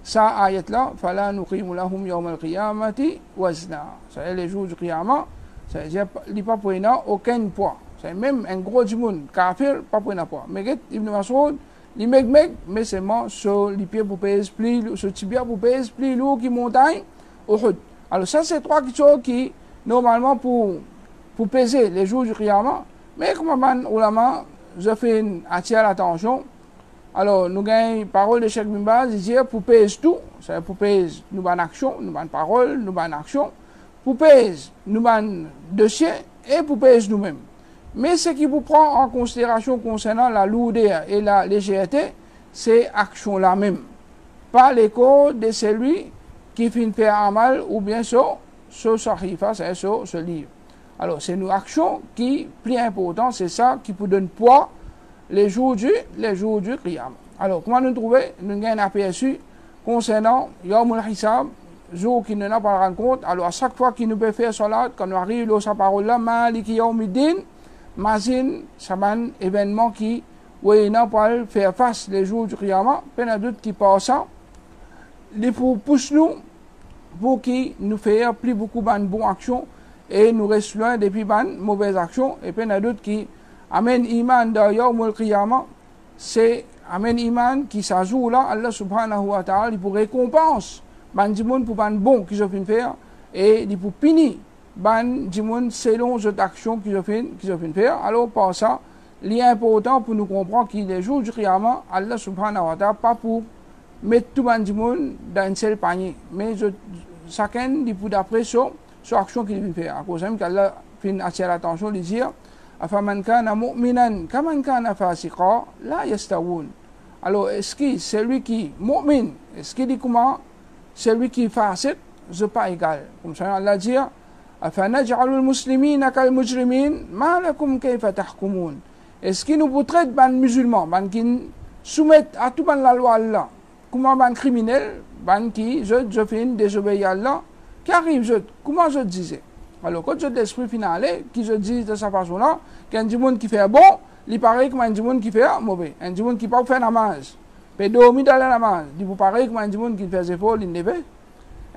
Speaker 1: sa ayat là, fala nuqimu lahum yawm al-qiyamati wazna. C'est le jour du Qiyamah, c'est-à-dire il n'est pas prenant aucun poids. C'est même un gros du monde kafir pas prenant poids. Mais Ibn Mas'ud les mais seulement sur les pieds pour peser plus, sur tibia pour peser plus lourd que montagne, Uhud. Alors ça, c'est trois choses qui, normalement, pour peser les jours du Qiyamah, mais comme on ulama, je fais une attire l'attention. Alors, nous avons une parole de Cheikh Bin Baz, il dit pour peser tout, c'est pour peser nous avons action, nous avons parole, nous avons action, pour peser nous avons dossier et pour peser nous-mêmes. Mais ce qui vous prend en considération concernant la lourdeur et la légèreté, c'est action la même. Pas l'écho de celui qui finit faire un mal ou bien ce sahifa, c'est ce livre. Alors, c'est nos actions qui, plus important, c'est ça qui vous donne poids les jours du Qiyam. Alors, comment nous trouvons? Nous avons un aperçu concernant Yawm al-Hisab, jour qui ne n'a pas rendre compte. Alors, à chaque fois qu'il nous peut faire salat, quand nous arrivons à sa parole là, Maliki Yawmiddin, Mazin, c'est un événement qui, oui, n'a pas faire face les jours du Qiyam, peine à doute qui passe, il faut pousser nous pour qu'il nous fasse plus beaucoup de bonnes actions et nous reste loin depuis bonnes mauvaises actions. Et peine à doute qui amène iman dans Yawm al-Qiyamah, c'est amène iman qui s'ajoute là, Allah subhanahu wa ta'ala, il pour récompense, ban dimoun pour ban bon qu'ils ont fait faire, et il pour punir ban dimoun selon cette action qu'ils ont fait faire. Alors, par ça, il est important pour nous comprendre qu'il les jours du Qiyamah, Allah subhanahu wa ta'ala, pas pour mettre tout ban dimoun dans un seul panier, mais chacun, il pour d'après son action qu'il vient faire. À cause de qu'Allah fait attirer l'attention, il dit, أفمن كان مؤمنا كمن كان فاسقا لا يستوون. Alors, est-ce que celui qui mu'min, est-ce qu'il dit comment celui qui est fasiq, c'est pas égal. Comme ça, Allah dit أفنجعل المسلمين كالمجرمين ما لكم كيف تحكمون. Est-ce qu'il nous traite ban musulmans, ban qui soumettent à tout ban la loi Allah, comment ban criminel, ban qui je fais une désobéir à Allah, qui arrive, comment je disais. Alors, quand je l'esprit final, qui je dis de cette façon-là, qu'un monde qui fait bon, il paraît comme un monde qui fait mauvais. Un monde qui ne peut pas faire namaz, peut dormir dans la namaz, il paraît comme un monde qui fait des efforts, il ne fait.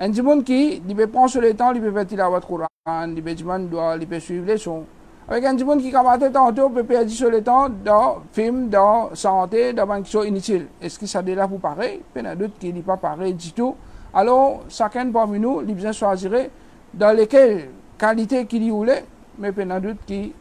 Speaker 1: Un monde qui peut prendre sur le temps, il peut faire tilawat Quran, il peut suivre les sons. Avec un monde qui commence tantôt, peut perdre sur le temps dans film, dans santé, dans une chose inutile. Est-ce que ça déjà pour pareil? Il y a d'autres qui n'est pas pareil du tout. Alors, chacun parmi nous, il besoin de choisir dans lesquels qualité qu'il y voulait, mais il y a d'autres qui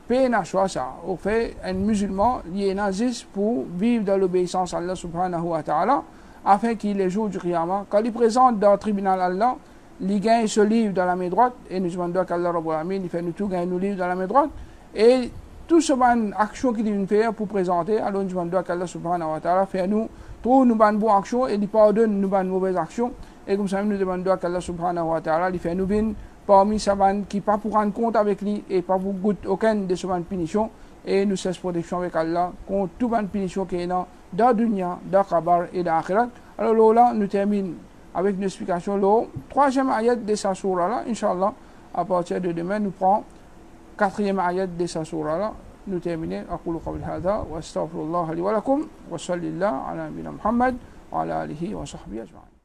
Speaker 1: peine à choisir ça. Au fait, un musulman, il est nazis pour vivre dans l'obéissance à Allah subhanahu wa ta'ala, afin qu'il les jours du Qiyamah, quand il présente dans le tribunal Allah, il gagne ce livre dans la main droite, et nous demandons qu'Allah Rabbul Alamin, il fait nous tout gagner nos livres dans la main droite, et tout ce bonne action qu'il vient faire pour présenter, alors nous demandons qu'Allah subhanahu wa ta'ala fait nous, trouve nous bonnes bonnes actions, et il pardonne nous bonnes mauvaises actions, et comme ça nous demandons qu'Allah subhanahu wa ta'ala, il fait nous bien parmi ces gens qui ne pas pour rendre compte avec lui et pas pour goûter aucune de ces punitions et nous cesse protection avec Allah contre toute bonne punition qui est dans la dunya, dans le kabar et dans l'akhirat. Alors là, nous terminons avec une explication. Le troisième ayat de sa surah là, Inch'Allah, à partir de demain, nous prenons quatrième ayat de sa surah là. Nous terminons. أقول قولي هذا وأستغفر الله لي ولكم وصلى الله على نبينا محمد وعلى آله وصحبه أجمعين.